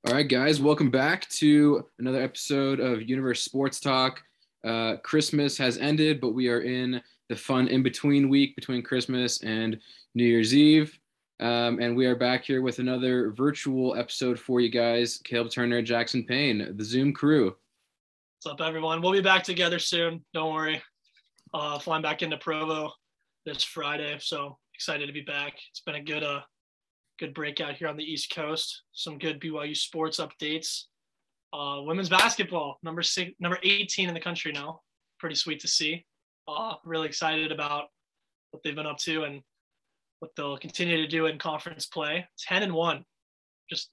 All right, guys, welcome back to another episode of Universe Sports Talk. Christmas has ended, but we are in the fun in-between week between Christmas and New Year's Eve. And we are back here with another virtual episode for you guys. Caleb Turner, Jackson Payne, the Zoom crew. What's up, everyone? We'll be back together soon. Don't worry. Flying back into Provo this Friday, so excited to be back. It's been a good breakout here on the East Coast. Some good BYU sports updates. Women's basketball, number 18 in the country now. Pretty sweet to see. Really excited about what they've been up to and what they'll continue to do in conference play. 10-1. Just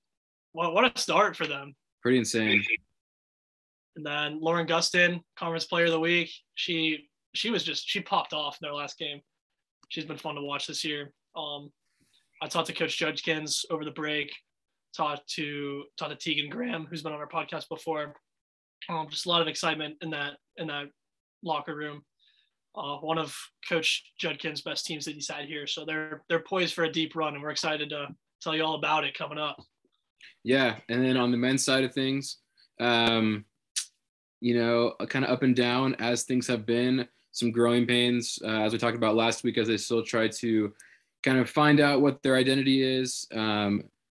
what a start for them. Pretty insane. And then Lauren Gustin, Conference Player of the Week. She popped off in their last game. She's been fun to watch this year. I talked to Coach Judkins over the break. Talked to Tegan Graham, who's been on our podcast before. Just a lot of excitement in that locker room. One of Coach Judkins' best teams that he's had here, so they're poised for a deep run, and we're excited to tell you all about it coming up. Yeah, and then on the men's side of things, kind of up and down as things have been. Some growing pains, as we talked about last week, as they still try to kind of find out what their identity is.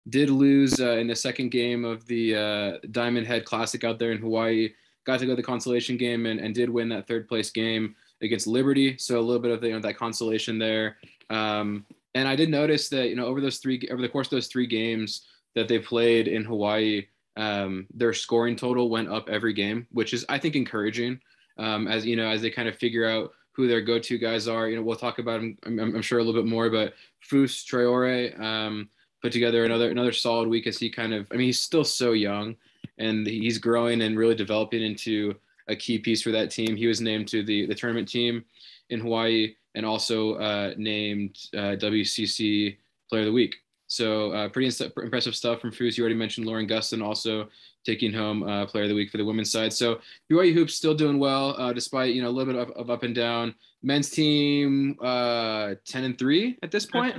Did lose in the second game of the Diamond Head Classic out there in Hawaii. Got to go to the consolation game and did win that third place game against Liberty. So a little bit of that consolation there. And I did notice that over the course of those three games that they played in Hawaii, their scoring total went up every game, which is, I think, encouraging. As they kind of figure out who their go-to guys are. We'll talk about him, I'm sure, a little bit more, but Fus Traore put together another solid week as he's still so young and he's growing and really developing into a key piece for that team. He was named to the tournament team in Hawaii and also named WCC Player of the Week. So pretty impressive stuff from Fus. You already mentioned Lauren Gustin also taking home Player of the Week for the women's side. So BYU Hoops still doing well despite a little bit of up and down. Men's team 10-3 at this point.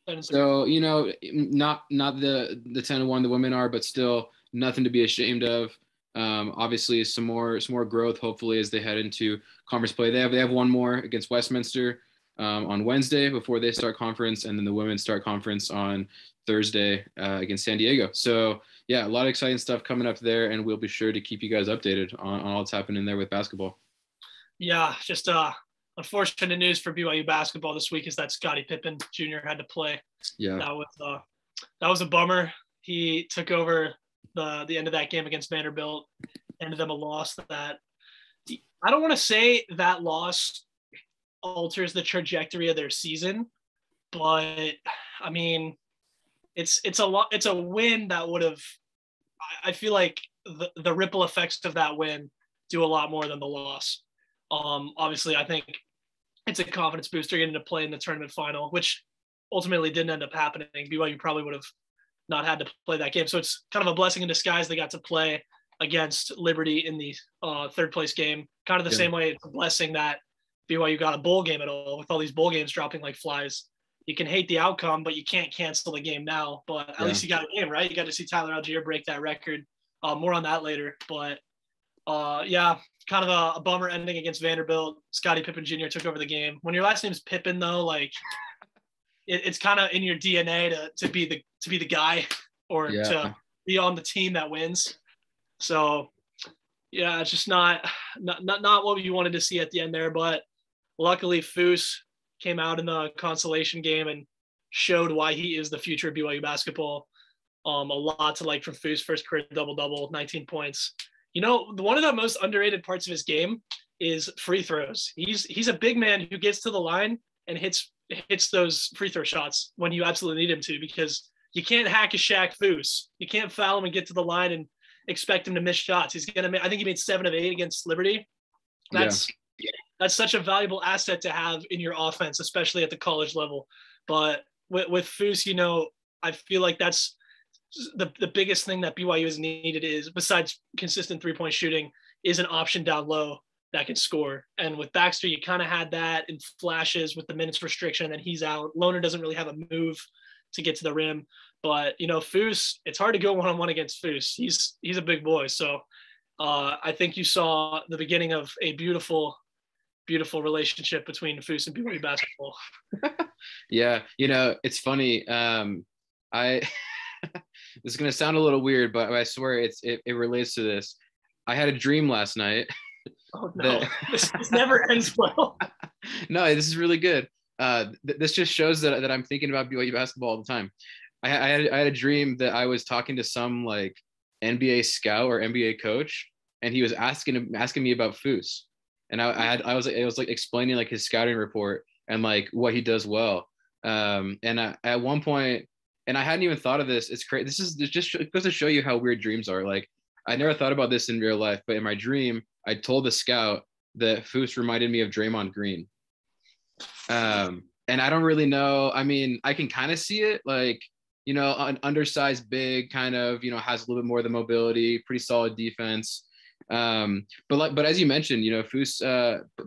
10-3. So not the 10-1 the women are, but still nothing to be ashamed of. Obviously some more growth hopefully as they head into conference play. They have one more against Westminster on Wednesday before they start conference, and then the women start conference on Thursday against San Diego. So yeah, a lot of exciting stuff coming up there, and we'll be sure to keep you guys updated on all that's happening there with basketball. Yeah, just unfortunate news for BYU basketball this week is that Scottie Pippen Jr. had to play. Yeah, that was a bummer. He took over the end of that game against Vanderbilt, ended them a loss that I don't want to say that loss alters the trajectory of their season, but I mean, it's a win that would have, I feel like the ripple effects of that win do a lot more than the loss. Obviously I think it's a confidence booster getting to play in the tournament final, which ultimately didn't end up happening. BYU probably would have not had to play that game. So it's kind of a blessing in disguise. They got to play against Liberty in the third place game, kind of the same way it's a blessing that BYU got a bowl game at all, with all these bowl games dropping like flies. You can hate the outcome, but you can't cancel the game now. But at least you got a game, right? You got to see Tyler Algier break that record. More on that later. But yeah, kind of a bummer ending against Vanderbilt. Scottie Pippen Jr. took over the game. When your last name is Pippen, though, like it's kind of in your DNA to be the guy or to be on the team that wins. So yeah, it's just not what you wanted to see at the end there, but luckily Fus came out in the consolation game and showed why he is the future of BYU basketball. A lot to like from Fus. First career double-double, 19 points. One of the most underrated parts of his game is free throws. He's a big man who gets to the line and hits those free throw shots when you absolutely need him to, because you can't hack a Shaq Fus. You can't foul him and get to the line and expect him to miss shots. He's gonna I think he made 7 of 8 against Liberty. That's such a valuable asset to have in your offense, especially at the college level. But with Fus, I feel like that's the biggest thing that BYU has needed, is, besides consistent 3-point shooting, is an option down low that can score. And with Baxter, you kind of had that in flashes with the minutes restriction, and then he's out. Loner doesn't really have a move to get to the rim. But Foose, it's hard to go one-on-one against Foose. He's a big boy. So I think you saw the beginning of a beautiful relationship between Foose and BYU basketball. Yeah, it's funny. I this is gonna sound a little weird, but I swear it relates to this. I had a dream last night. Oh no, this never ends well. No, this is really good. This just shows that I'm thinking about BYU basketball all the time. I had a dream that I was talking to some like NBA scout or NBA coach, and he was asking me about Foose, and I was like explaining like his scouting report and like what he does well. And at one point, and I hadn't even thought of this. It's crazy. This just goes to show you how weird dreams are. Like I never thought about this in real life, but in my dream, I told the scout that Foose reminded me of Draymond Green. And I don't really know. I mean, I can kind of see it, like, an undersized big, kind of, has a little bit more of the mobility, pretty solid defense. But as you mentioned, Foose,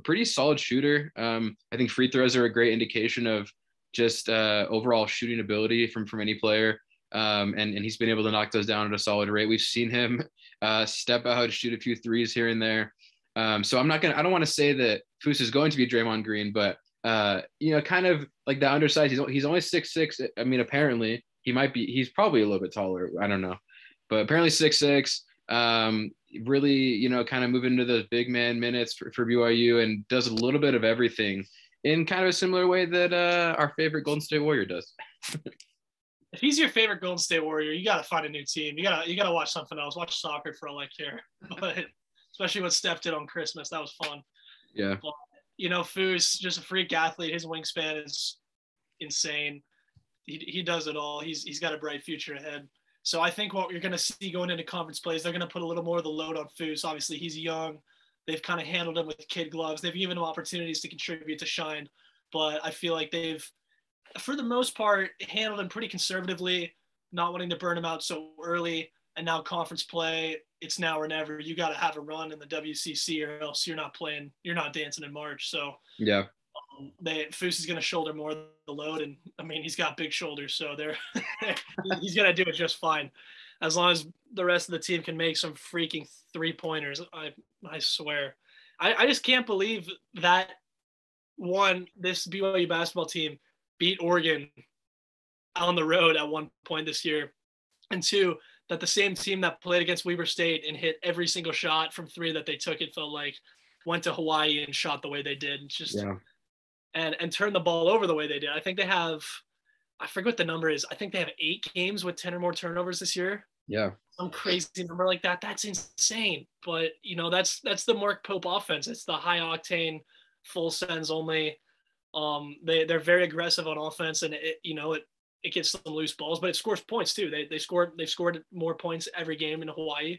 pretty solid shooter. I think free throws are a great indication of just overall shooting ability from any player. And he's been able to knock those down at a solid rate. We've seen him step out, shoot a few threes here and there. So I don't want to say that Foose is going to be Draymond Green, but kind of like the undersized. He's only 6'6". I mean, apparently he's probably a little bit taller. I don't know, but apparently 6'6". Really, kind of moving into those big man minutes for BYU, and does a little bit of everything in kind of a similar way that our favorite Golden State Warrior does. If he's your favorite Golden State Warrior, you got to find a new team. You gotta watch something else. Watch soccer for all I care. But especially what Steph did on Christmas, that was fun. Yeah. But, Foose, just a freak athlete. His wingspan is insane. He does it all. He's got a bright future ahead. So I think what you're going to see going into conference plays, they're going to put a little more of the load on Foose. Obviously, he's young. They've kind of handled him with kid gloves. They've given him opportunities to contribute, to shine. But I feel like they've, for the most part, handled him pretty conservatively, not wanting to burn him out so early. And now conference play, it's now or never. You got to have a run in the WCC, or else you're not dancing in March. So yeah, Foose is going to shoulder more of the load, and I mean he's got big shoulders, so he's going to do it just fine, as long as the rest of the team can make some freaking 3-pointers. I swear, I just can't believe that this BYU basketball team beat Oregon on the road at one point this year, and two, that the same team that played against Weber State and hit every single shot from three that they took, it felt like, went to Hawaii and shot the way they did. It's just and turn the ball over the way they did. I think they have, I forget what the number is. I think they have 8 games with 10 or more turnovers this year. Yeah. Some crazy number like that. That's insane. But, that's the Mark Pope offense. It's the high octane, full sends only. They're very aggressive on offense, and it gets some loose balls, but it scores points too. They've scored more points every game in Hawaii.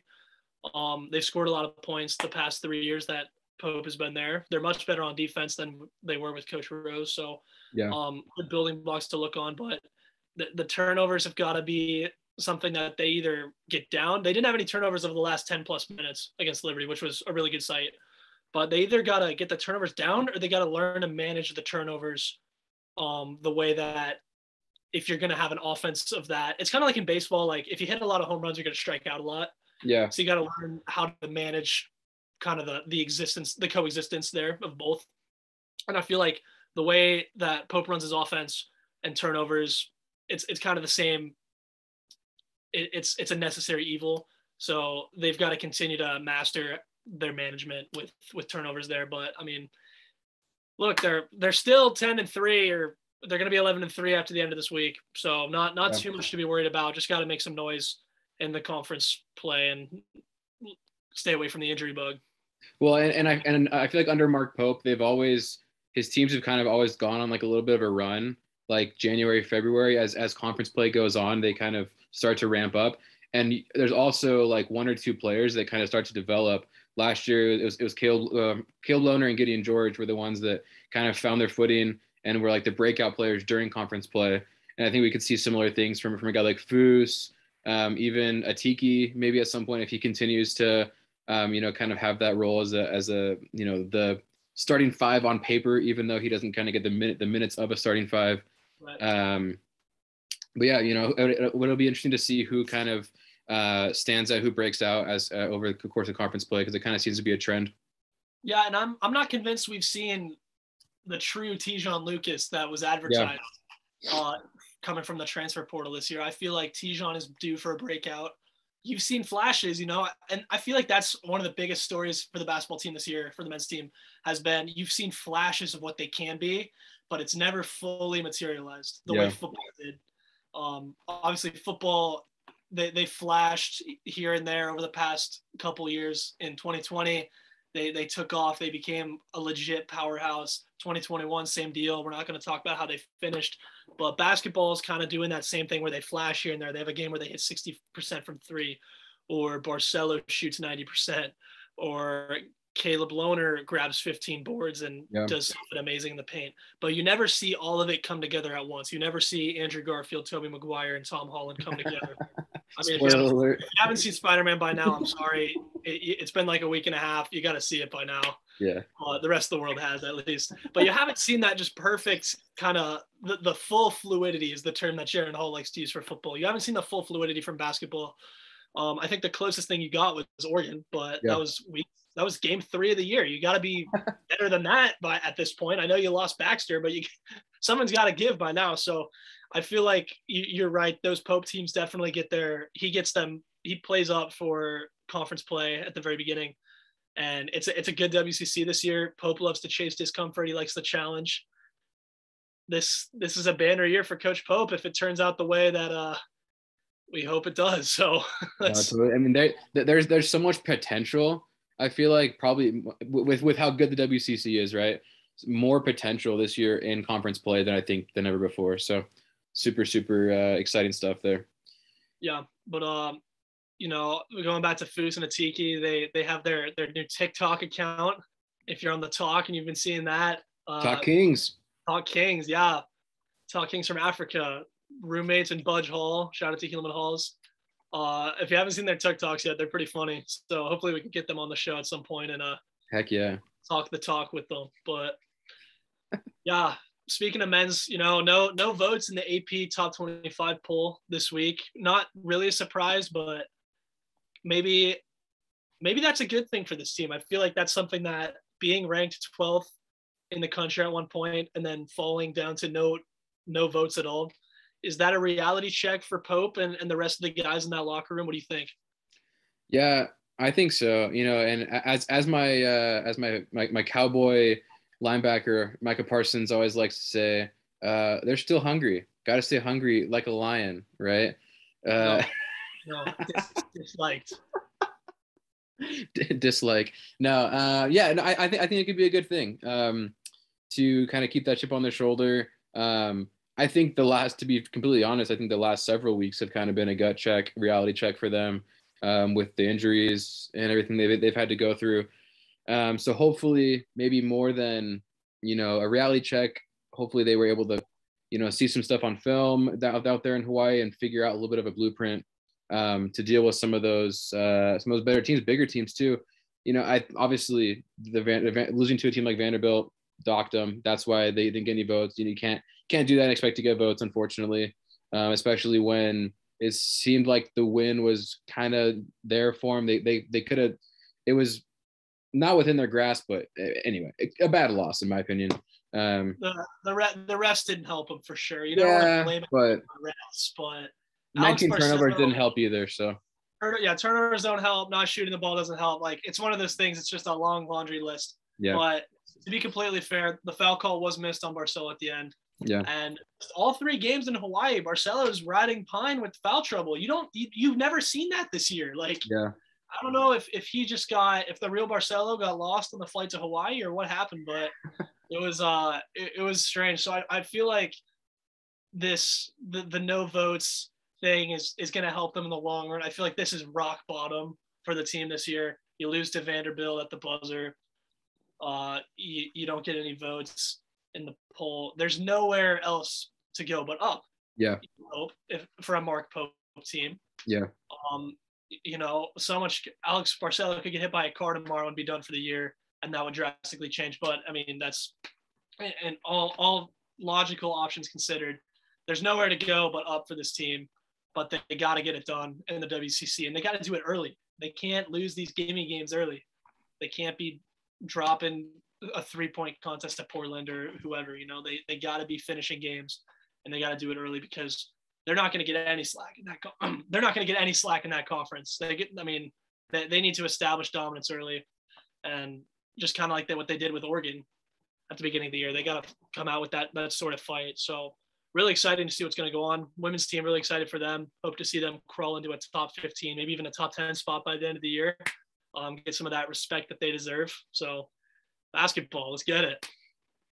They've scored a lot of points the past 3 years that Pope has been there. They're much better on defense than they were with Coach Rose. So, good building blocks to look on. But the turnovers have got to be something that they either get down. They didn't have any turnovers over the last 10 plus minutes against Liberty, which was a really good sight. But they either got to get the turnovers down, or they got to learn to manage the turnovers the way that, if you're going to have an offense of that, it's kind of like in baseball. Like if you hit a lot of home runs, you're going to strike out a lot. Yeah. So you got to learn how to manage kind of the coexistence there of both. And I feel like the way that Pope runs his offense and turnovers, it's kind of the same. It's a necessary evil. So they've got to continue to master their management with turnovers there. But I mean, look, they're still 10-3, or they're going to be 11-3 after the end of this week. So not too much to be worried about. Just got to make some noise in the conference play and stay away from the injury bug. Well, and I feel like under Mark Pope, his teams have kind of always gone on like a little bit of a run, like January, February, as conference play goes on, they kind of start to ramp up. And there's also like 1 or 2 players that kind of start to develop. Last year, it was Caleb Lohner and Gideon George were the ones that kind of found their footing and were like the breakout players during conference play. And I think we could see similar things from a guy like Foose, even Atiki, maybe at some point, if he continues to, kind of have that role as a the starting 5 on paper, even though he doesn't kind of get the minutes of a starting 5. Right. but yeah, it'll be interesting to see who kind of stands out, who breaks out as over the course of conference play, because it kind of seems to be a trend. Yeah, and I'm not convinced we've seen the true Tejon Lucas that was advertised coming from the transfer portal this year. I feel like Tejon is due for a breakout. You've seen flashes, and I feel like that's one of the biggest stories for the basketball team this year, for the men's team, has been you've seen flashes of what they can be, but it's never fully materialized the way football did. Obviously, football, they flashed here and there over the past couple years. In 2020, they took off. They became a legit powerhouse. 2021, same deal. We're not going to talk about how they finished, but basketball is kind of doing that same thing where they flash here and there. They have a game where they hit 60% from three, or Barcelo shoots 90%, or Caleb Lohner grabs 15 boards and does something amazing in the paint. But you never see all of it come together at once. You never see Andrew Garfield, Tobey Maguire, and Tom Holland come together. I mean, if you haven't seen Spider-Man by now, I'm sorry. It's been like a week and a half. You got to see it by now. Yeah. The rest of the world has, at least. But you haven't seen that just perfect kind of the full fluidity is the term that Jaron Hall likes to use for football. You haven't seen the full fluidity from basketball. I think the closest thing you got was Oregon, but that was game 3 of the year. You got to be better than that at this point. I know you lost Baxter, but someone's got to give by now. So I feel like you're right. Those Pope teams definitely get there. He gets them. He plays up for conference play at the very beginning, and it's a good WCC this year. Pope loves to chase discomfort. He likes the challenge. This is a banner year for Coach Pope if it turns out the way that we hope it does. So I mean, there's so much potential. I feel like probably with how good the WCC is, right? More potential this year in conference play than ever before. So super exciting stuff there. Yeah, but going back to Foos and Atiki, they have their new TikTok account. If you're on the Talk and you've been seeing that, Talk Kings, yeah, Talk Kings from Africa, roommates in Budge Hall. Shout out to Helaman Halls. If you haven't seen their TikToks yet, they're pretty funny. So hopefully we can get them on the show at some point and heck yeah, talk the talk with them. But yeah, speaking of men's, no votes in the AP top 25 poll this week. Not really a surprise, but maybe that's a good thing for this team. I feel like that's something that being ranked 12th in the country at one point and then falling down to no votes at all. Is that a reality check for Pope and the rest of the guys in that locker room? What do you think? Yeah, I think so. And as my Cowboy linebacker Micah Parsons always likes to say, they're still hungry. Got to stay hungry like a lion, right? No, disliked. Dislike. No, I think it could be a good thing to kind of keep that chip on their shoulder. I think to be completely honest, I think the last several weeks have kind of been a gut check, reality check for them with the injuries and everything they've had to go through. So hopefully, maybe more than a reality check. Hopefully, they were able to see some stuff on film out there in Hawaii and figure out a little bit of a blueprint to deal with some of those better teams, bigger teams too. I obviously losing to a team like Vanderbilt docked them. That's why they didn't get any votes. You can't do that and expect to get votes, unfortunately, especially when it seemed like the win was kind of there for them. They could have. It was not within their grasp, but anyway, a bad loss in my opinion. The refs didn't help them for sure. You don't want to blame it on the refs, but 19 turnovers didn't help either. So turnovers don't help. Not shooting the ball doesn't help. Like, it's one of those things. It's just a long laundry list. Yeah. But to be completely fair, the foul call was missed on Barcelo at the end. Yeah. And all 3 games in Hawaii, Barcelo is riding pine with foul trouble. You've never seen that this year. Like, yeah. I don't know if if the real Barcelo got lost on the flight to Hawaii or what happened, but it was strange. So I feel like the no votes thing is going to help them in the long run. I feel like this is rock bottom for the team this year. You lose to Vanderbilt at the buzzer. You don't get any votes in the poll. There's nowhere else to go but up. Yeah. Hope for a Mark Pope team. Yeah. So much. Alex Barcelo could get hit by a car tomorrow and be done for the year, and that would drastically change. But I mean, that's and all logical options considered. there's nowhere to go but up for this team, but they got to get it done in the WCC, and they got to do it early. They can't lose these gimme games early. They can't be dropping a 3-point contest to Portland or whoever. They got to be finishing games, and they got to do it early because they're not going to get any slack in that. They're not going to get any slack in that conference. They need to establish dominance early, and just kind of like what they did with Oregon at the beginning of the year. They got to come out with that sort of fight. So really exciting to see what's going to go on. Women's team, really excited for them. Hope to see them crawl into a top 15, maybe even a top 10 spot by the end of the year. Get some of that respect that they deserve. So basketball, let's get it.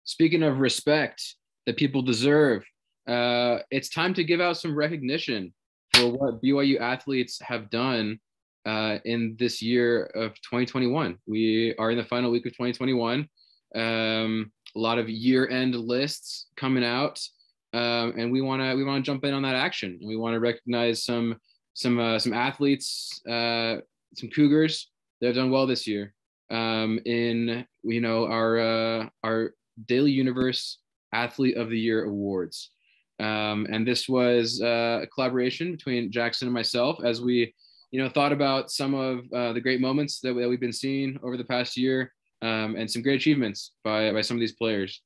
Speaking of respect that people deserve, it's time to give out some recognition for what BYU athletes have done in this year of 2021. We are in the final week of 2021. A lot of year-end lists coming out, and we want to jump in on that action. We want to recognize some athletes, some Cougars that have done well this year in our Daily Universe Athlete of the Year awards. And this was a collaboration between Jackson and myself as we thought about some of the great moments that we've been seeing over the past year, and some great achievements by some of these players.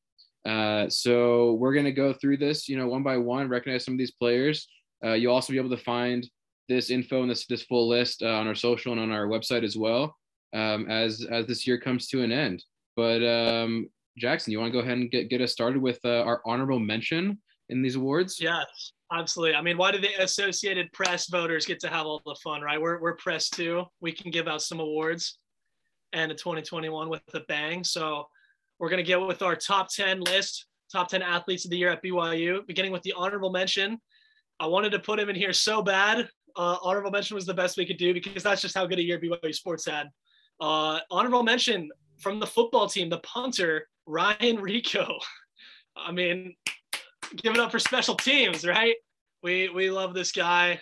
So we're going to go through this, one by one, recognize some of these players. You'll also be able to find this info and this full list on our social and on our website as well, as this year comes to an end. But Jackson, you want to go ahead and get us started with our honorable mention in these awards? Yes, absolutely. I mean, why do the Associated Press voters get to have all the fun, right? We're press too. We can give out some awards and a 2021 with a bang. So we're going to get with our top 10 list, top 10 athletes of the year at BYU, beginning with the honorable mention. I wanted to put him in here so bad. Honorable mention was the best we could do because that's just how good a year BYU sports had. Honorable mention from the football team, the punter, Ryan Rico. I mean, give it up for special teams, right? We love this guy.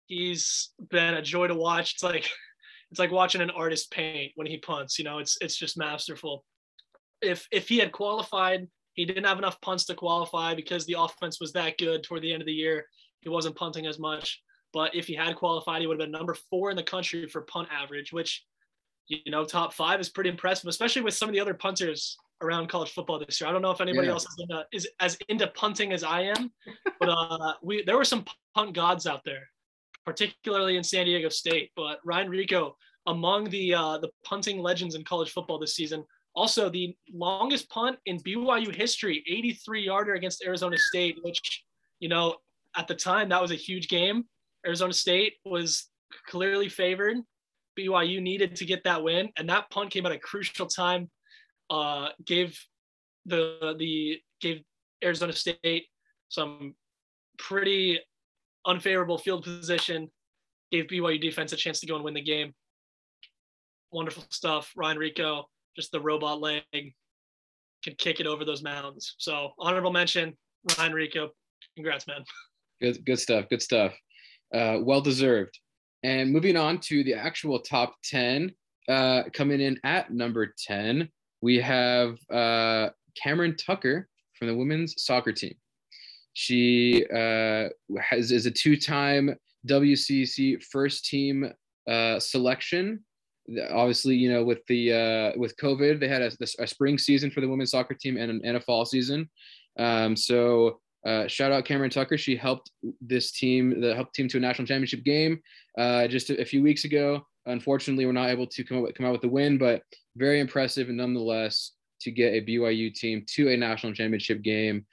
He's been a joy to watch. It's like watching an artist paint when he punts. It's just masterful. If he had qualified, he didn't have enough punts to qualify because the offense was that good toward the end of the year. He wasn't punting as much. But if he had qualified, he would have been number 4 in the country for punt average, which, top 5 is pretty impressive, especially with some of the other punters around college football this year. I don't know if anybody else is as into punting as I am, but there were some punt gods out there, particularly in San Diego State. But Ryan Rico, among the punting legends in college football this season, also the longest punt in BYU history, 83-yarder against Arizona State, which, at the time that was a huge game. Arizona State was clearly favored. BYU needed to get that win, and that punt came at a crucial time. Gave Arizona State some pretty unfavorable field position, gave BYU defense a chance to go and win the game. Wonderful stuff. Ryan Rico, just the robot leg, could kick it over those mountains. So honorable mention, Ryan Rico. Congrats, man. Good stuff. Well deserved. And moving on to the actual top 10, coming in at number 10, we have Cameron Tucker from the women's soccer team. She is a 2-time WCC first team selection. Obviously, with COVID, they had a spring season for the women's soccer team and a fall season. So shout out Cameron Tucker. She helped this team, to a national championship game just a few weeks ago. Unfortunately, we're not able to come out with the win, but very impressive nonetheless to get a BYU team to a national championship game.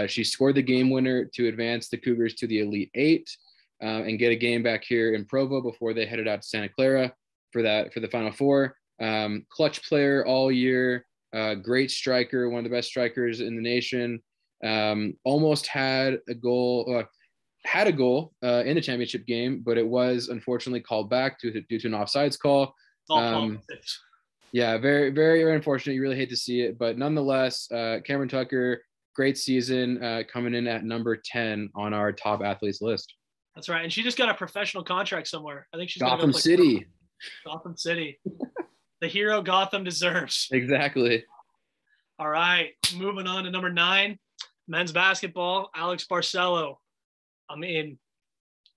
She scored the game winner to advance the Cougars to the Elite Eight and get a game back here in Provo before they headed out to Santa Clara for the Final Four. Clutch player all year, great striker, one of the best strikers in the nation. Almost had a goal in the championship game, but it was unfortunately called back due to an offsides call. Yeah, very, very, very unfortunate. You really hate to see it, but nonetheless, Cameron Tucker, great season, coming in at number 10 on our top athletes list. That's right, and she just got a professional contract somewhere. I think she's Gotham City. Gotham City, the hero Gotham deserves. Exactly. All right, moving on to number 9. Men's basketball, Alex Barcelo. I mean,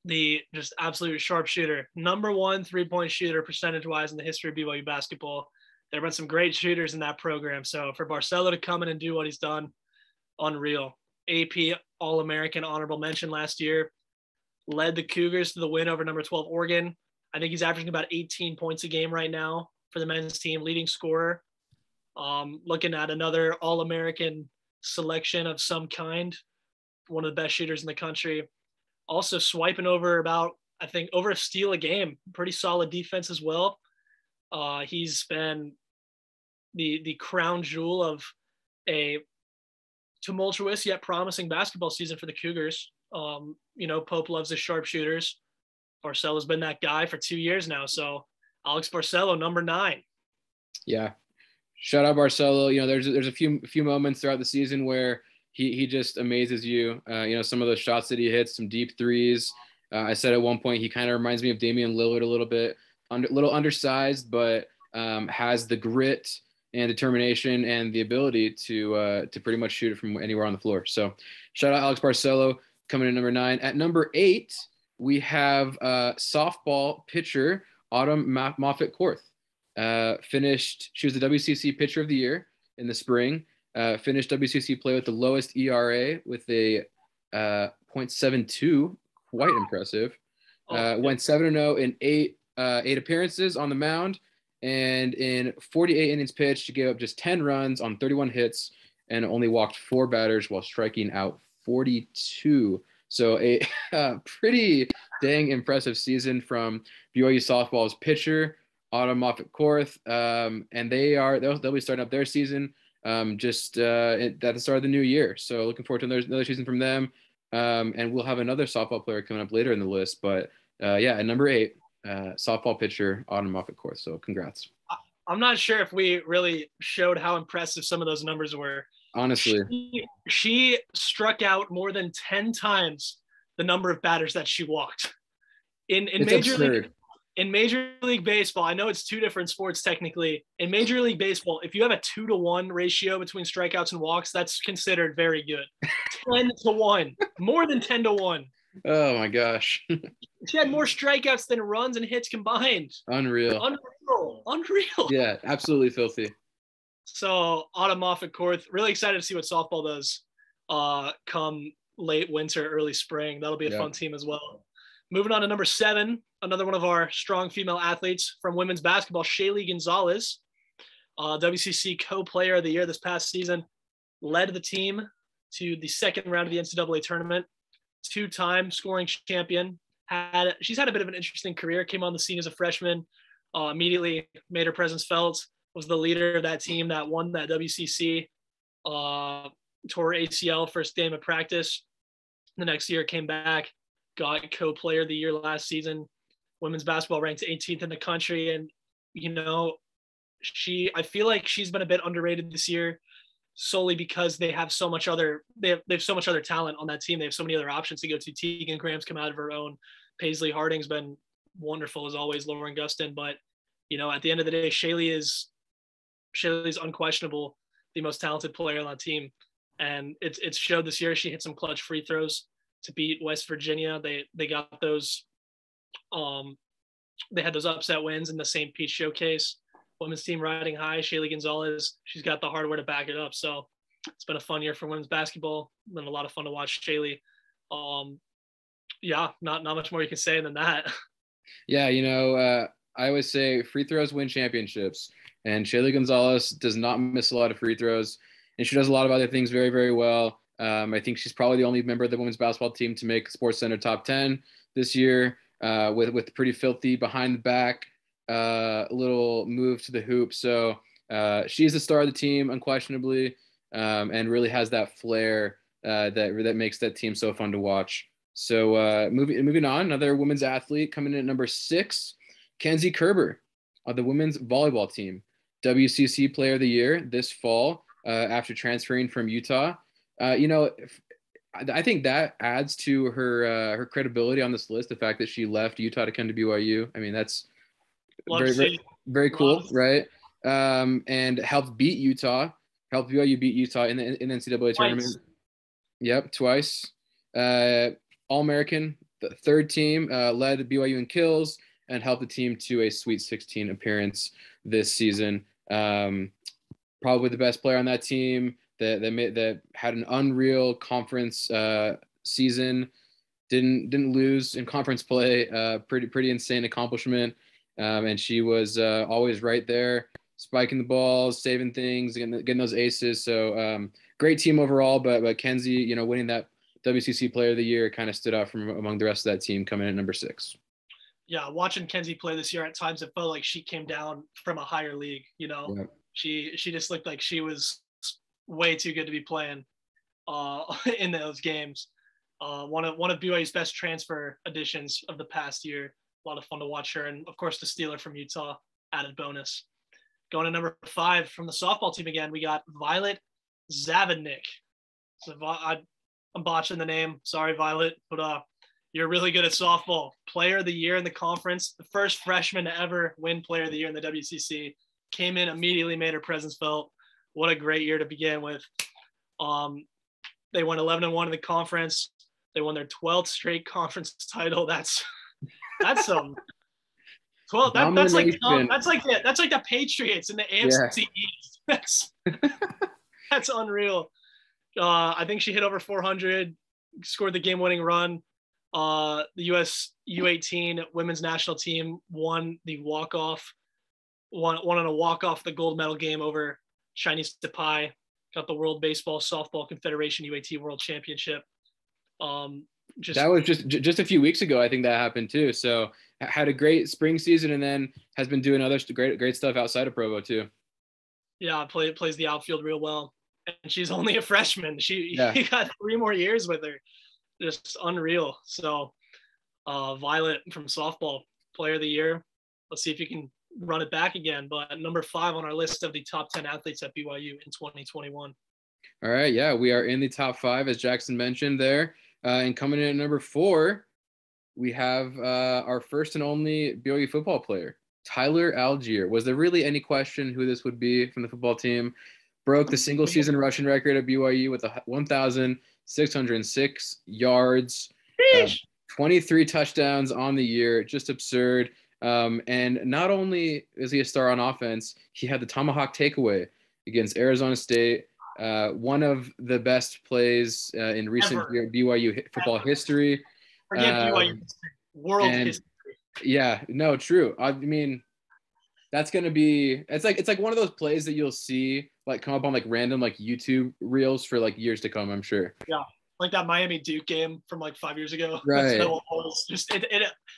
the just absolute sharpshooter. Number 1 3-point shooter percentage-wise in the history of BYU basketball. There have been some great shooters in that program. So for Barcelo to come in and do what he's done, unreal. AP All-American honorable mention last year. Led the Cougars to the win over number 12 Oregon. I think he's averaging about 18 points a game right now for the men's team, leading scorer. Looking at another All-American selection of some kind, one of the best shooters in the country. Also swiping over over a steal a game. Pretty solid defense as well. He's been the crown jewel of a tumultuous yet promising basketball season for the Cougars. Pope loves his sharpshooters. Barcelo's been that guy for 2 years now. So Alex Barcelo, number 9. Yeah. Shout out Barcelo. There's a few moments throughout the season where he just amazes you. Some of the shots that he hits, some deep threes. I said at one point he kind of reminds me of Damian Lillard a little bit, little undersized, but has the grit and determination and the ability to pretty much shoot it from anywhere on the floor. So shout out Alex Barcelo coming in number 9. At number 8, we have softball pitcher Autumn Moffitt-Korth. She was the WCC Pitcher of the Year in the spring. Finished WCC play with the lowest ERA with a .72, quite impressive. Went 7-0 in eight appearances on the mound, and in 48 innings pitched, she gave up just 10 runs on 31 hits and only walked 4 batters while striking out 42. So a pretty dang impressive season from BYU softball's pitcher Autumn Moffitt-Korth, and they'll be starting up their season at the start of the new year. So looking forward to another season from them. And we'll have another softball player coming up later in the list. But at number 8, softball pitcher Autumn Moffitt-Korth. So congrats. I'm not sure if we really showed how impressive some of those numbers were. Honestly, she struck out more than 10 times the number of batters that she walked. In Major League Baseball, I know it's 2 different sports technically. In Major League Baseball, if you have a 2-to-1 ratio between strikeouts and walks, that's considered very good. 10-to-1, more than 10-to-1. Oh my gosh. She had more strikeouts than runs and hits combined. Unreal. Yeah, absolutely filthy. So Autumn Moffitt-Korth, really excited to see what softball does come late winter, early spring. That'll be a fun team as well. Moving on to number 7, another one of our strong female athletes from women's basketball, Shaylee Gonzalez, WCC co-player of the year this past season, led the team to the second round of the NCAA tournament, 2-time scoring champion. She's had a bit of an interesting career, came on the scene as a freshman, immediately made her presence felt, was the leader of that team that won that WCC, tore ACL first game of practice. The next year came back, got co-player of the year last season. Women's basketball ranked 18th in the country. And, I feel like she's been a bit underrated this year solely because they have so much other talent on that team. They have so many other options to go to. Tegan Graham's come out of her own. Paisley Harding's been wonderful as always, Lauren Gustin. But, at the end of the day, Shaylee's unquestionable the most talented player on that team. And it's showed this year. She hit some clutch free throws to beat West Virginia. They got those they had those upset wins in the St. Pete Showcase. Women's team riding high. Shaylee Gonzalez, she's got the hardware to back it up. So it's been a fun year for women's basketball. Been a lot of fun to watch Shaylee. Not much more you can say than that. Yeah, I always say free throws win championships, and Shaylee Gonzalez does not miss a lot of free throws, and she does a lot of other things very, very well. I think she's probably the only member of the women's basketball team to make SportsCenter top 10 this year, with pretty filthy behind the back little move to the hoop. So she's the star of the team, unquestionably, and really has that flair that makes that team so fun to watch. So moving on, another women's athlete coming in at number 6, Kenzie Kerber of the women's volleyball team, WCC Player of the Year this fall after transferring from Utah. I think that adds to her credibility on this list. The fact that she left Utah to come to BYU. I mean, that's very, very, very cool, right? And helped BYU beat Utah in the NCAA tournament. Yep, twice. All-American, the third team, led BYU in kills and helped the team to a Sweet 16 appearance this season. Probably the best player on that team that had an unreal conference season. Didn't lose in conference play. Pretty insane accomplishment. And she was always right there, spiking the balls, saving things, getting those aces. So great team overall. But Kenzie, winning that WCC Player of the Year kind of stood out from among the rest of that team, coming in at number 6. Yeah, watching Kenzie play this year, at times it felt like she came down from a higher league. Yeah. She just looked like she was way too good to be playing in those games. One of BYU's best transfer additions of the past year. A lot of fun to watch her, and of course the Steeler from Utah, added bonus. Going to number 5 from the softball team again, we got Violet Zavodnik. So I'm botching the name. Sorry, Violet, but you're really good at softball. Player of the Year in the conference, the first freshman to ever win Player of the Year in the WCC. Came in, immediately made her presence felt. What a great year to begin with. They won 11-1 in the conference. They won their 12th straight conference title. That's some 12. That's like the Patriots in the AFC East. That's unreal. I think she hit over 400, scored the game-winning run. The U.S. U18 women's national team won the walk-off. Won on a walk-off the gold medal game over Chinese Taipei. Got the World Baseball Softball Confederation UAT World Championship. That was just a few weeks ago. I think that happened too. So had a great spring season, and then has been doing other great stuff outside of Provo too. Yeah, plays the outfield real well, and she's only a freshman. He got 3 more years with her. Just unreal. So Violet from softball, Player of the Year. Let's see if you can run it back again. But number 5 on our list of the top 10 athletes at BYU in 2021. All right, yeah, we are in the top 5, as Jackson mentioned there. And coming in at number 4, we have our first and only BYU football player, Tyler Algier. Was there really any question who this would be from the football team? Broke the single season rushing record at BYU with 1,606 yards, 23 touchdowns on the year. Just absurd. And not only is he a star on offense, he had the tomahawk takeaway against Arizona State. One of the best plays in recent BYU football history. Forget BYU history. World history. Yeah, no, true. I mean, that's gonna be it's like one of those plays that you'll see like come up on like random like YouTube reels for like years to come, I'm sure. Yeah. Like that Miami Duke game from like 5 years ago. Right.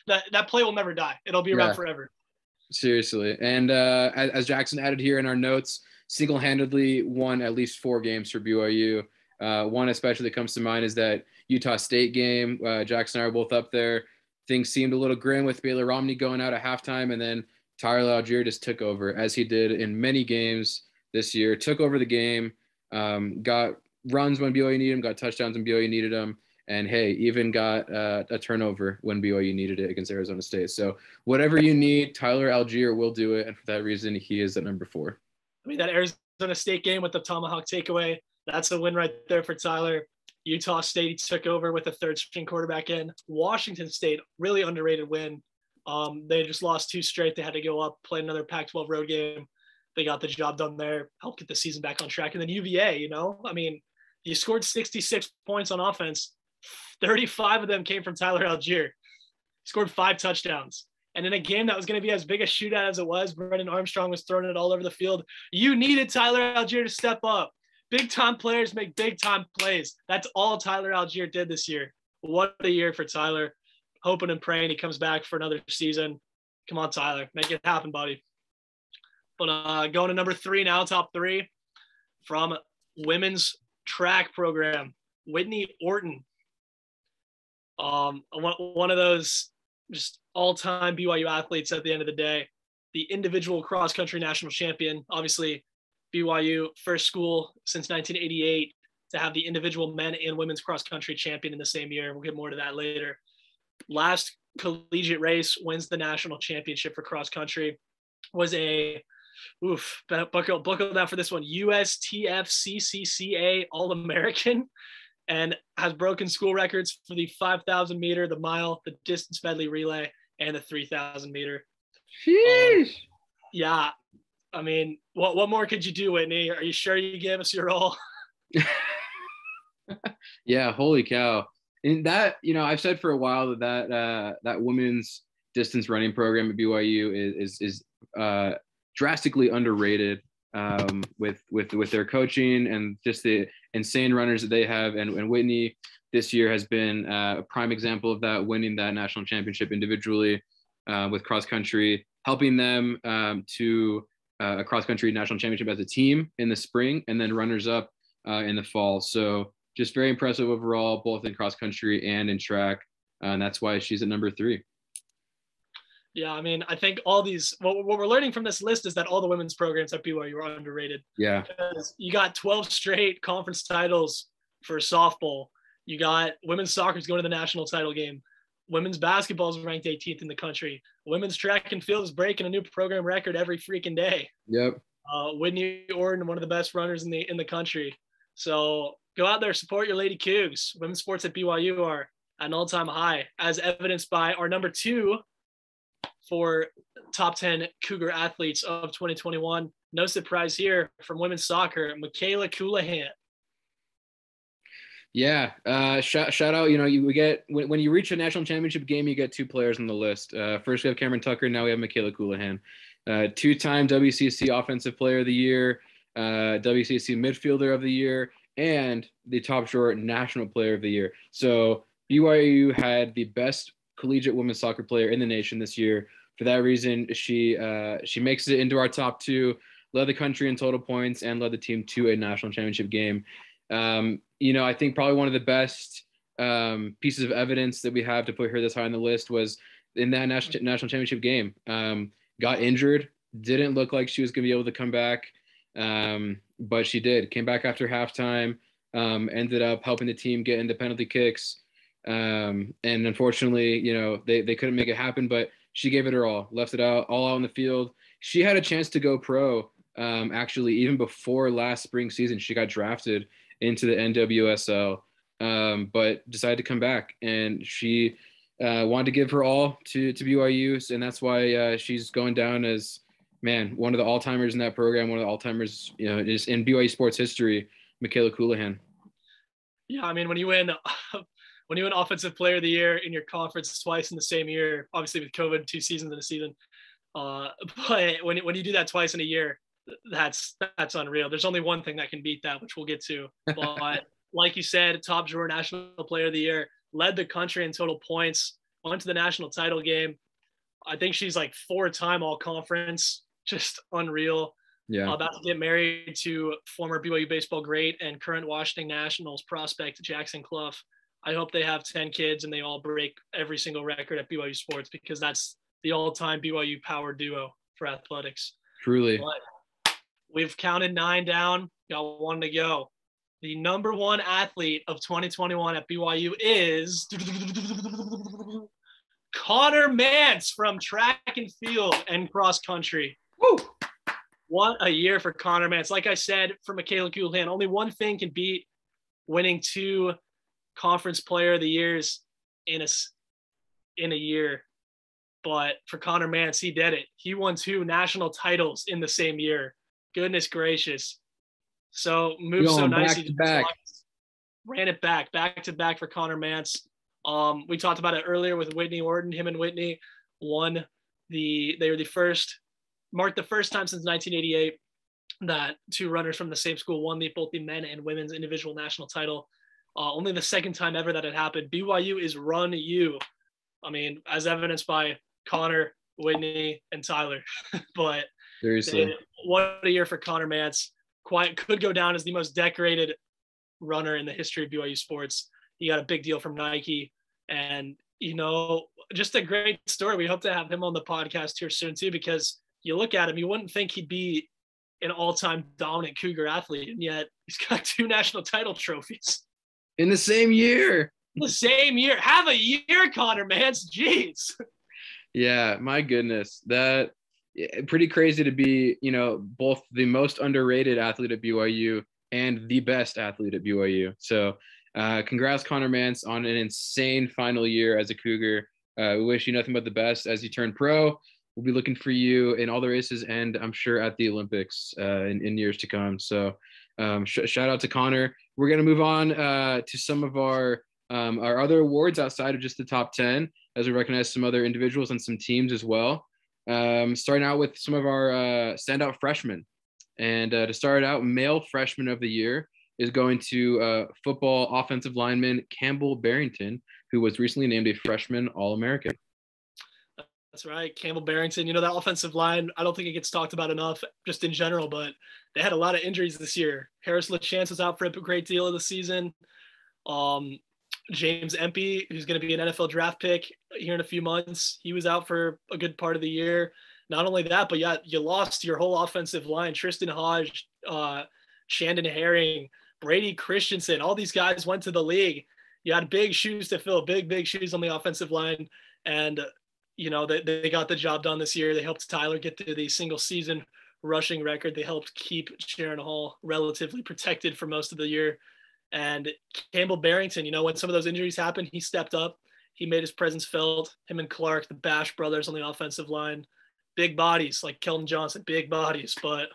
That play will never die. It'll be around forever. Seriously. And as Jackson added here in our notes, single-handedly won at least 4 games for BYU. One especially that comes to mind is that Utah State game. Jackson and I are both up there. Things seemed a little grim with Baylor Romney going out at halftime, and then Tyler Algier just took over, as he did in many games this year. Took over the game, got runs when BYU needed him, got touchdowns when BYU needed him, and hey, even got a turnover when BYU needed it against Arizona State. So whatever you need, Tyler Algier will do it, and for that reason, he is at number 4. I mean, that Arizona State game with the tomahawk takeaway, that's a win right there for Tyler. Utah State took over with a third-string quarterback in. Washington State, really underrated win. They just lost 2 straight. They had to go up, play another Pac-12 road game. They got the job done there, helped get the season back on track. And then UVA, I mean, you scored 66 points on offense. 35 of them came from Tyler Algier. Scored 5 touchdowns. And in a game that was going to be as big a shootout as it was, Brendan Armstrong was throwing it all over the field. You needed Tyler Algier to step up. Big-time players make big-time plays. That's all Tyler Algier did this year. What a year for Tyler. Hoping and praying he comes back for another season. Come on, Tyler. Make it happen, buddy. But going to number 3 now, top 3, from women's track program, Whitney Orton. One of those just all-time BYU athletes at the end of the day. The individual cross-country national champion. Obviously, BYU, first school since 1988 to have the individual men and women's cross-country champion in the same year. We'll get more to that later. Last collegiate race, wins the national championship for cross-country. Was a buckle down for this one, USTFCCCA All-American, and has broken school records for the 5,000 meter, the mile, the distance medley relay, and the 3,000 meter. Sheesh. Yeah. I mean, what more could you do, Whitney? Are you sure you gave us your all? Yeah, holy cow. And that, I've said for a while that women's distance running program at BYU is drastically underrated, with their coaching and just the insane runners that they have. And Whitney this year has been a prime example of that, winning that national championship individually with cross country, helping them to a cross country national championship as a team in the spring, and then runners up in the fall. So just very impressive overall, both in cross country and in track. And that's why she's at number 3. Yeah, I mean, I think all these, what we're learning from this list is that all the women's programs at BYU are underrated. Yeah. Because you got 12 straight conference titles for softball. You got women's soccer's going to the national title game. Women's basketball is ranked 18th in the country. Women's track and field is breaking a new program record every freaking day. Yep. Whitney Orton, one of the best runners in the country. So go out there, support your Lady Cougs. Women's sports at BYU are at an all-time high, as evidenced by our number 2 for top 10 Cougar athletes of 2021. No surprise here from women's soccer, Michaela Coulihan. Yeah, shout out. We get when you reach a national championship game, you get 2 players on the list. First we have Cameron Tucker, now we have Michaela Coulihan, 2-time WCC Offensive Player of the Year, WCC Midfielder of the Year, and the top drawer National Player of the Year. So BYU had the best collegiate women's soccer player in the nation this year. For that reason, she makes it into our top 2, led the country in total points, and led the team to a national championship game. I think probably one of the best pieces of evidence that we have to put her this high on the list was in that national championship game. Got injured, didn't look like she was going to be able to come back, but she did. Came back after halftime, ended up helping the team get into penalty kicks. And unfortunately, they couldn't make it happen, but she gave it her all, left it all out in the field. She had a chance to go pro. Actually, even before last spring season, she got drafted into the NWSL, but decided to come back, and she wanted to give her all to BYU, and that's why she's going down as, one of the all-timers in that program, one of the all-timers, just in BYU sports history, Michaela Coulihan. Yeah, I mean, when you win Offensive Player of the Year in your conference twice in the same year, obviously with COVID, 2 seasons in a season, but when you do that twice in a year, that's unreal. There's only one thing that can beat that, which we'll get to. But like you said, top drawer National Player of the Year, led the country in total points, went to the national title game. I think she's like 4-time all conference, just unreal. Yeah. About to get married to former BYU baseball great and current Washington Nationals prospect Jackson Clough. I hope they have 10 kids and they all break every single record at BYU sports, because that's the all-time BYU power duo for athletics. Truly. But we've counted 9 down. Got 1 to go. The number 1 athlete of 2021 at BYU is Connor Mance from track and field and cross country. Woo! What a year for Connor Mance. Like I said, for Michaela Coulihan, only one thing can beat winning 2 conference player of the years in a year. But for Connor Mance, he did it. He won 2 national titles in the same year. Goodness gracious. So moved so nicely. Ran it back to back for Connor Mance. We talked about it earlier with Whitney Orton. Him and Whitney marked the first time since 1988 that 2 runners from the same school won both the men and women's individual national title. Only the second time ever that had happened. BYU is run you. I mean, as evidenced by Connor, Whitney, and Tyler. But seriously, what a year for Connor Mance. Could go down as the most decorated runner in the history of BYU sports. He got a big deal from Nike, and just a great story. We hope to have him on the podcast here soon too, because you look at him, you wouldn't think he'd be an all-time dominant Cougar athlete, and yet he's got 2 national title trophies in the same year. Have a year, Connor Mance. Jeez. Yeah, my goodness. That pretty crazy to be, both the most underrated athlete at BYU and the best athlete at BYU. So Congrats, Connor Mance, on an insane final year as a Cougar. We wish you nothing but the best as you turn pro. We'll be looking for you in all the races and I'm sure at the Olympics in years to come. So shout out to Connor. We're going to move on to some of our other awards outside of just the top 10 as we recognize some other individuals and some teams as well. Starting out with some of our standout freshmen. And to start out, male freshman of the year is going to football offensive lineman Campbell Barrington, who was recently named a freshman All-American. That's right. Campbell Barrington, that offensive line, I don't think it gets talked about enough just in general, but they had a lot of injuries this year. Harris LaChance was out for a great deal of the season. James Empey, who's going to be an NFL draft pick here in a few months, he was out for a good part of the year. Not only that, but yeah, you lost your whole offensive line. Tristan Hodge, Shandon Herring, Brady Christensen, all these guys went to the league. You had big shoes to fill, big shoes on the offensive line. And, they got the job done this year. They helped Tyler get to the single season rushing record. They helped keep Sharon Hall relatively protected for most of the year. And Campbell Barrington, when some of those injuries happened, he stepped up. He made his presence felt. Him and Clark, the Bash brothers on the offensive line, big bodies like Kelton Johnson, big bodies, but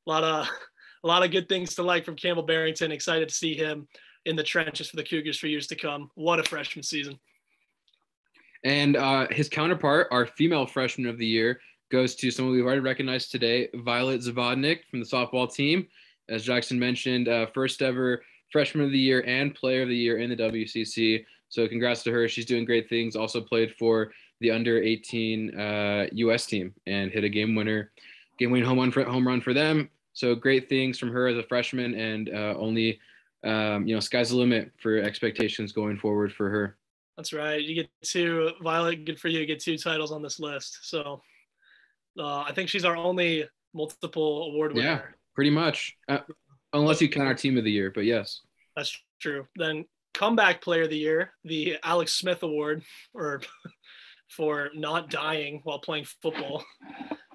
a lot of good things to like from Campbell Barrington. Excited to see him in the trenches for the Cougars for years to come. What a freshman season. And his counterpart, our female freshman of the year, goes to someone we've already recognized today, Violet Zavodnik from the softball team. As Jackson mentioned, first ever freshman of the year and player of the year in the WCC. So congrats to her. She's doing great things. Also played for the under 18 US team and hit a game-winning home run for them. So great things from her as a freshman, and only sky's the limit for expectations going forward for her. That's right. You get two, Violet, good for you, get two titles on this list. So I think she's our only multiple award winner. Yeah, pretty much. Unless you count our team of the year, but yes. That's true. Then comeback player of the year, the Alex Smith Award, or for not dying while playing football.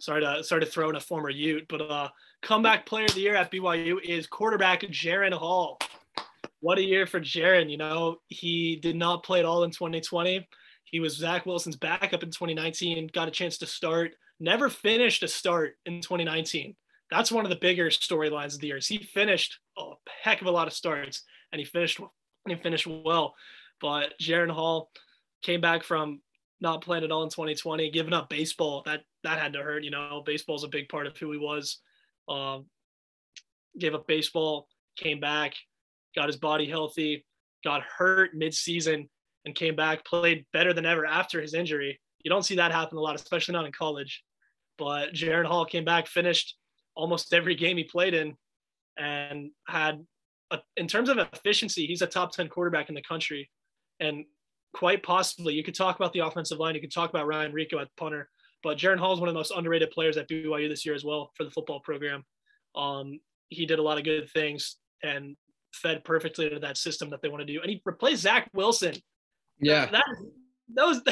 Sorry to throw in a former Ute, but comeback player of the year at BYU is quarterback Jaron Hall. What a year for Jaron. He did not play at all in 2020. He was Zach Wilson's backup in 2019, got a chance to start, never finished a start in 2019. That's one of the bigger storylines of the year. He finished a heck of a lot of starts, and he finished well. But Jaron Hall came back from not playing at all in 2020, giving up baseball. That had to hurt. Baseball is a big part of who he was. Gave up baseball, came back, got his body healthy, got hurt mid-season, and came back, played better than ever after his injury. You don't see that happen a lot, especially not in college. But Jaron Hall came back, finished almost every game he played in, and had, in terms of efficiency, he's a top 10 quarterback in the country. And quite possibly, you could talk about the offensive line, you could talk about Ryan Rico at punter, but Jaron Hall is one of the most underrated players at BYU this year as well for the football program. He did a lot of good things and fed perfectly into that system that they want to do. And he replaced Zach Wilson. Yeah. Those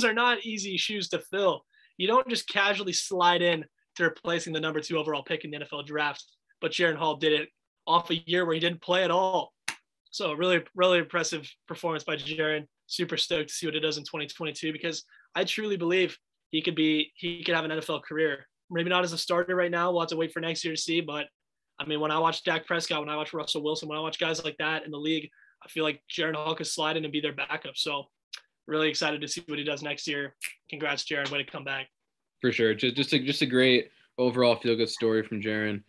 are not easy shoes to fill. You don't just casually slide in to replacing the number 2 overall pick in the NFL draft, but Jaron Hall did it off a year where he didn't play at all. So really, really impressive performance by Jaron. Super stoked to see what it does in 2022, because I truly believe he could have an NFL career. Maybe not as a starter right now. We'll have to wait for next year to see, but I mean, when I watch Dak Prescott, when I watch Russell Wilson, when I watch guys like that in the league, I feel like Jaron Hall could slide in and be their backup. So really excited to see what he does next year. Congrats, Jaron. Way to come back. For sure. Just a great overall feel-good story from Jaron.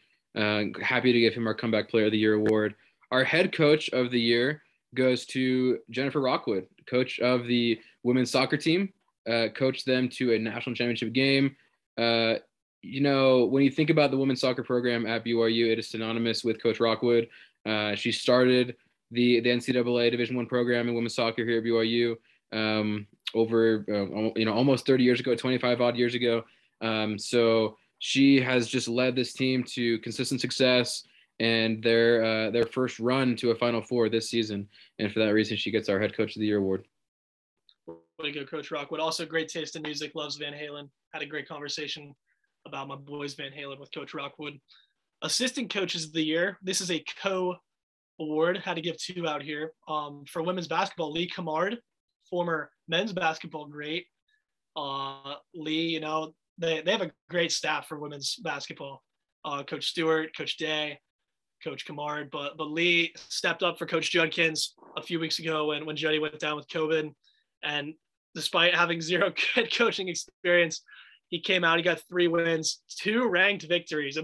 Happy to give him our Comeback Player of the Year award. Our head coach of the year goes to Jennifer Rockwood, coach of the women's soccer team, coached them to a national championship game. When you think about the women's soccer program at BYU, it is synonymous with Coach Rockwood. She started the NCAA Division I program in women's soccer here at BYU over almost 30 years ago, 25 odd years ago. So she has just led this team to consistent success and their first run to a Final Four this season. And for that reason, she gets our Head Coach of the Year award. Way to go, Coach Rockwood. Also great taste in music, loves Van Halen. Had a great conversation about my boys Van Halen with Coach Rockwood. Assistant Coaches of the Year. This is a award. Had to give two out here. For women's basketball, Lee Kamard, former men's basketball great. Lee, you know, they have a great staff for women's basketball. Coach Stewart, Coach Day, Coach Kamard, but Lee stepped up for Coach Judkins a few weeks ago when Juddy went down with COVID, and despite having zero head coaching experience, he came out. He got 3 wins, 2 ranked victories.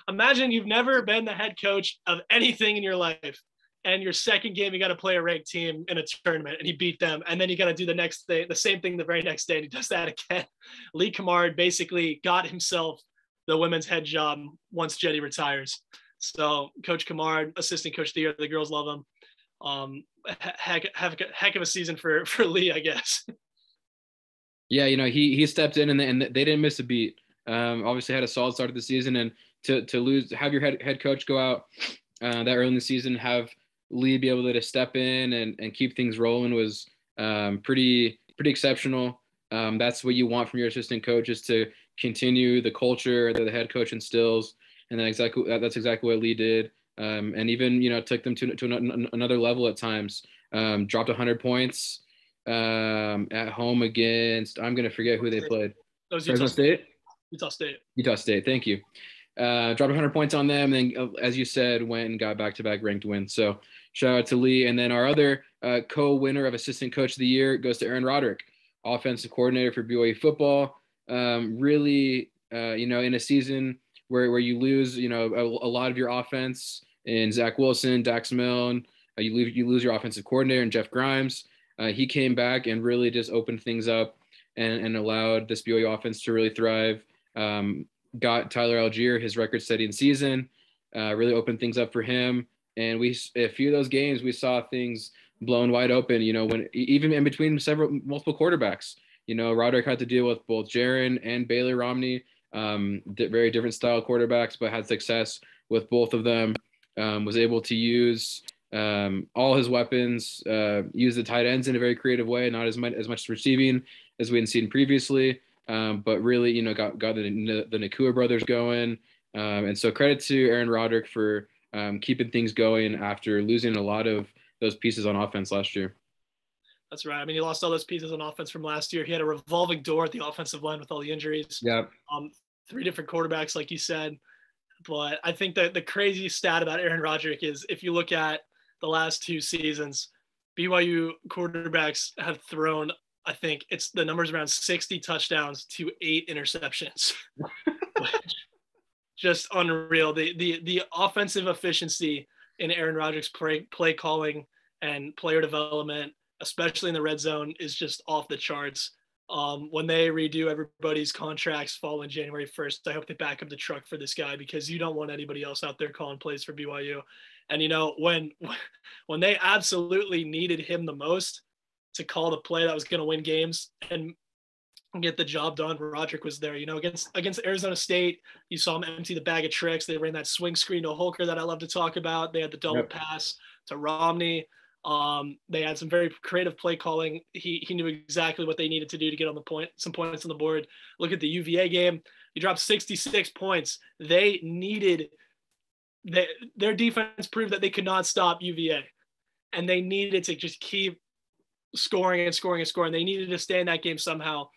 Imagine you've never been the head coach of anything in your life, and your second game you got to play a ranked team in a tournament, and he beat them, and then you got to do the same thing the very next day, and he does that again. Lee Kamard basically got himself the women's head job once Jetty retires. So Coach Kamard, assistant coach of the year, the girls love him. Heck of a season for Lee, I guess. Yeah, you know, he stepped in and they didn't miss a beat. Obviously had a solid start of the season, and to lose, have your head coach go out that early in the season, have Lee be able to step in and keep things rolling was pretty exceptional. That's what you want from your assistant coach, is to continue the culture that the head coach instills, and that's exactly what Lee did. And even, you know, took them to another level at times. Dropped 100 points at home against, I'm going to forget who they played. That was Utah State. Utah State. Thank you. Dropped 100 points on them, and then, as you said, went and got back-to-back ranked wins. So shout out to Lee. And then our other co-winner of Assistant Coach of the Year goes to Aaron Roderick, offensive coordinator for BYU football. Really, you know, in a season where you lose, you know, a lot of your offense in Zach Wilson, Dax Milne, you lose your offensive coordinator in Jeff Grimes. He came back and really just opened things up and allowed this BYU offense to really thrive. Got Tyler Algier his record-setting season, really opened things up for him. And a few of those games, we saw things blown wide open, you know, when even in between multiple quarterbacks. You know, Roderick had to deal with both Jaron and Bailey Romney, very different style quarterbacks, but had success with both of them. Was able to use all his weapons, use the tight ends in a very creative way, not as much receiving as we had seen previously, but really, you know, got the Nakua brothers going. And so credit to Aaron Roderick for keeping things going after losing a lot of those pieces on offense last year. That's right. I mean, he lost all those pieces on offense from last year. He had a revolving door at the offensive line with all the injuries. Yeah. 3 different quarterbacks, like you said. But I think that the crazy stat about Aaron Roderick is, if you look at the last 2 seasons, BYU quarterbacks have thrown, I think it's the numbers around 60 touchdowns to 8 interceptions. Just unreal. The offensive efficiency in Aaron Roderick's play calling and player development, especially in the red zone, is just off the charts. When they redo everybody's contracts following January 1st, I hope they back up the truck for this guy, because you don't want anybody else out there calling plays for BYU. And, you know, when they absolutely needed him the most to call the play that was going to win games and get the job done, Roderick was there. You know, against Arizona State, you saw him empty the bag of tricks. They ran that swing screen to Holker that I love to talk about. They had the double pass to Romney. They had some very creative play calling. He knew exactly what they needed to do to get on some points on the board. Look at the UVA game. He dropped 66 points. They needed their defense proved that they could not stop UVA, and they needed to just keep scoring and scoring and scoring. They needed to stay in that game somehow.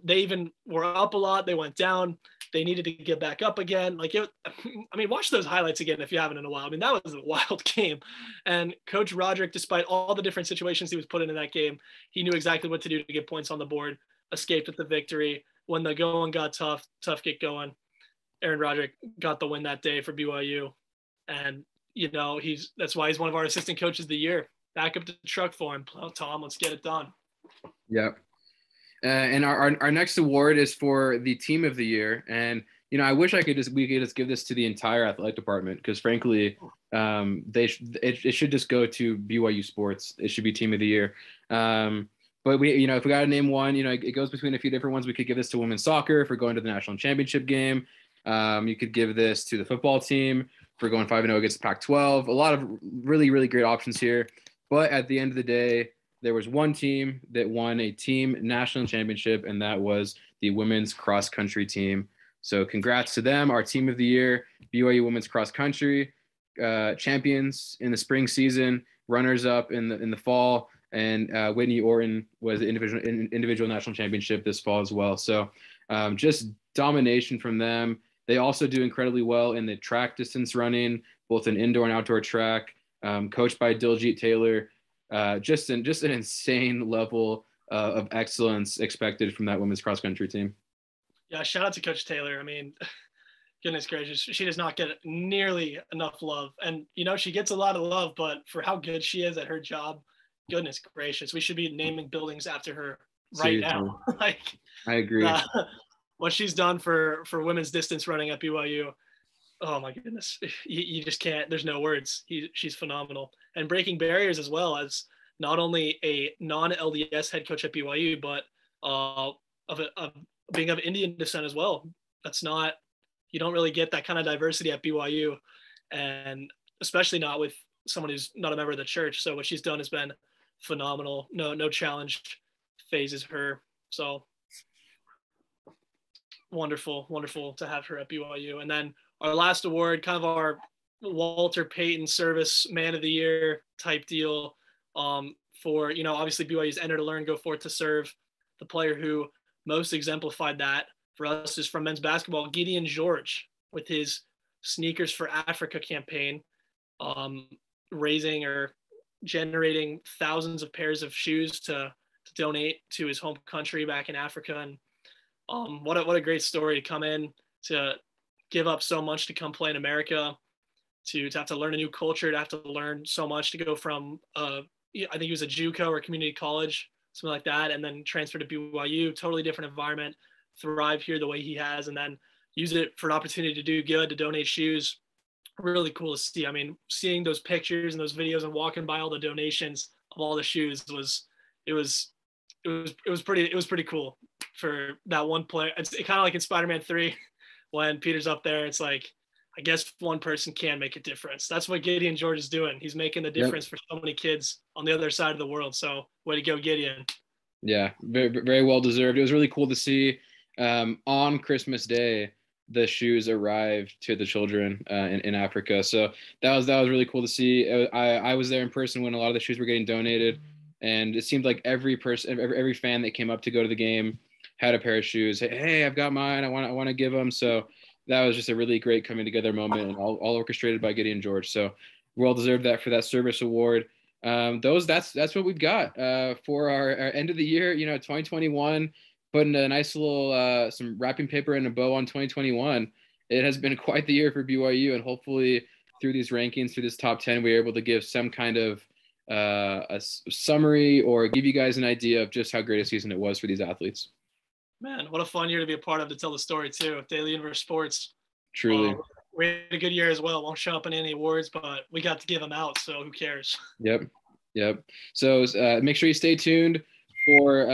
They even were up a lot. They went down. They needed to get back up again. Watch those highlights again if you haven't in a while. I mean, that was a wild game. And Coach Roderick, despite all the different situations he was put in that game, he knew exactly what to do to get points on the board, escaped with the victory. When the going got tough get going, Aaron Roderick got the win that day for BYU. And, you know, that's why he's one of our assistant coaches of the year. Back up the truck for him. Tom, let's get it done. Yep. And our next award is for the team of the year. And, you know, I wish we could just give this to the entire athletic department, because frankly, it should just go to BYU sports. It should be team of the year. But we, you know, if we got to name one, you know, it goes between a few different ones. We could give this to women's soccer for going to the national championship game. You could give this to the football team for going 5-0 against the Pac-12. A lot of really, really great options here. But at the end of the day, there was one team that won a team national championship, and that was the women's cross country team. So congrats to them, our team of the year, BYU women's cross country. champions in the spring season, runners up in the fall, and Whitney Orton was the individual national championship this fall as well. So just domination from them. They also do incredibly well in the track distance running, both an indoor and outdoor track, coached by Diljit Taylor. Just an insane level of excellence expected from that women's cross country team. Yeah, shout out to Coach Taylor. I mean, goodness gracious, she does not get nearly enough love. And, she gets a lot of love, but for how good she is at her job, goodness gracious, we should be naming buildings after her right now. I agree. What she's done for women's distance running at BYU, oh my goodness, you just can't, there's no words. She's phenomenal. And breaking barriers as well, as not only a non-LDS head coach at BYU, but being of Indian descent as well. You don't really get that kind of diversity at BYU, and especially not with someone who's not a member of the church. So what she's done has been phenomenal. No challenge phases her. So wonderful to have her at BYU. And then our last award, kind of our Walter Payton Service Man of the Year type deal, for, obviously BYU's enter to learn, go forth to serve. The player who most exemplified that for us is from men's basketball, Gideon George, with his Sneakers for Africa campaign, raising or generating thousands of pairs of shoes to donate to his home country back in Africa. And what a great story to come in, to give up so much to come play in America, to have to learn a new culture, to have to learn so much, to go from I think he was a JUCO or community college, something like that, and then transfer to BYU, totally different environment, thrive here the way he has, and then use it for an opportunity to do good, to donate shoes. Really cool to see. I mean, seeing those pictures and those videos and walking by all the donations of all the shoes was pretty cool for that one player. It's kind of like in Spider-Man 3 when Peter's up there. It's like, I guess one person can make a difference. That's what Gideon George is doing. He's making the difference for so many kids on the other side of the world. So way to go, Gideon. Yeah, very, very well deserved. It was really cool to see on Christmas Day the shoes arrived to the children in Africa. So that was really cool to see. I was there in person when a lot of the shoes were getting donated, and it seemed like every fan that came up to go to the game had a pair of shoes. Hey, I've got mine. I want to give them. So that was just a really great coming together moment, and all orchestrated by Gideon George. So well deserved that for that service award. That's what we've got for our end of the year. 2021, putting a nice little some wrapping paper and a bow on 2021. It has been quite the year for BYU, and hopefully through these rankings, through this top 10, we were able to give some kind of a summary or give you guys an idea of just how great a season it was for these athletes. Man, what a fun year to be a part of, to tell the story too. Daily Universe Sports. Truly. We had a good year as well. Won't show up in any awards, but we got to give them out, so who cares? Yep. So make sure you stay tuned for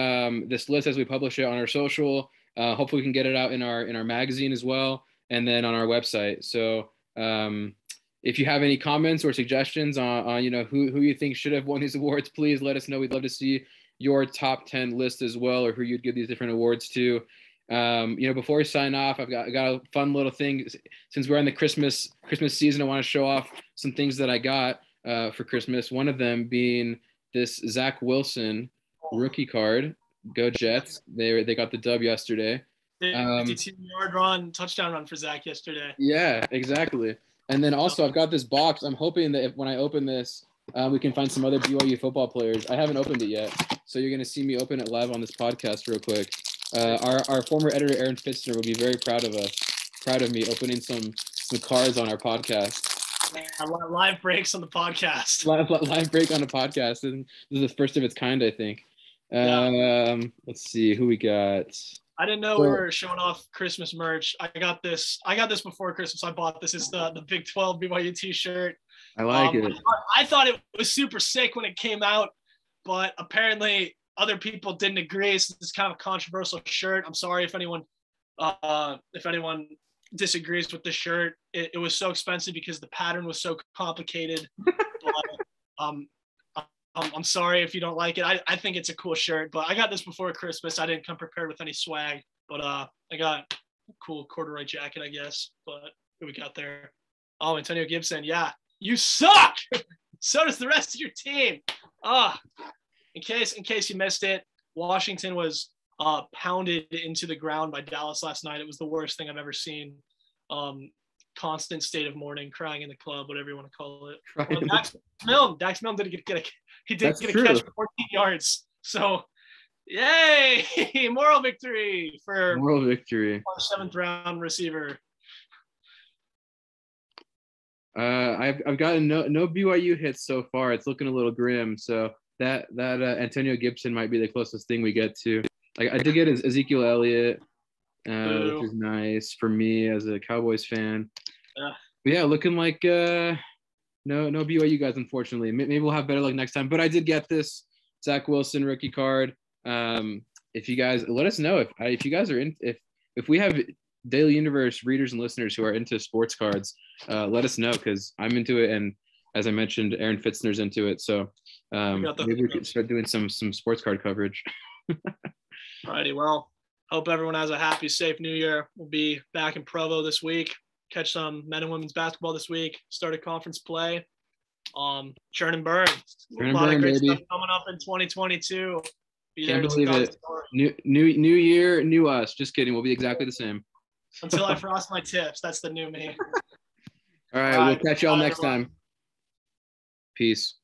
this list as we publish it on our social. Hopefully we can get it out in our magazine as well, and then on our website. So if you have any comments or suggestions on who you think should have won these awards, please let us know. We'd love to see your top 10 list as well, or who you'd give these different awards to. Before we sign off, I got a fun little thing. Since we're in the Christmas season, I want to show off some things that I got for Christmas. One of them being this Zach Wilson rookie card. Go Jets! They got the dub yesterday. 52-yard run, touchdown run for Zach yesterday. Yeah, exactly. And then also I've got this box. I'm hoping that when I open this, we can find some other BYU football players. I haven't opened it yet, so you're going to see me open it live on this podcast real quick. Our former editor Aaron Fitzner will be very proud of me opening some cards on our podcast. Live breaks on the podcast. Live break on the podcast, and this is the first of its kind, I think. Let's see who we got. I didn't know we were showing off Christmas merch. I got this before Christmas. I bought this. It's the Big 12 BYU t-shirt. I like it. I thought it was super sick when it came out, but apparently other people didn't agree. So it's kind of a controversial shirt. I'm sorry if anyone disagrees with the shirt. It was so expensive because the pattern was so complicated. But, I'm sorry if you don't like it. I think it's a cool shirt, but I got this before Christmas. I didn't come prepared with any swag, but I got a cool corduroy jacket, I guess. But who we got there? Oh, Antonio Gibson. Yeah. You suck. So does the rest of your team. In case you missed it, Washington was pounded into the ground by Dallas last night. It was the worst thing I've ever seen. Constant state of mourning, crying in the club, whatever you want to call it. Well, Dax Milne did get a catch for 14 yards. So, yay! Moral victory for our 7th round receiver. I've gotten no BYU hits so far. It's looking a little grim. So that Antonio Gibson might be the closest thing we get to. Like I did get Ezekiel Elliott, which is nice for me as a Cowboys fan. But yeah, looking like no BYU guys, unfortunately. Maybe we'll have better luck next time. But I did get this Zach Wilson rookie card. If you guys let us know if you guys are in if we have Daily Universe readers and listeners who are into sports cards, let us know because I'm into it, and as I mentioned, Aaron Fitzner's into it. So maybe we could start doing some sports card coverage. Alrighty, well, hope everyone has a happy, safe New Year. We'll be back in Provo this week. Catch some men and women's basketball this week. Start a conference play. Churn and burn. A lot of great stuff coming up in 2022. Can't believe it. New year, new us. Just kidding. We'll be exactly the same. Until I frost my tips. That's the new me. All right. We'll catch y'all next time. Peace.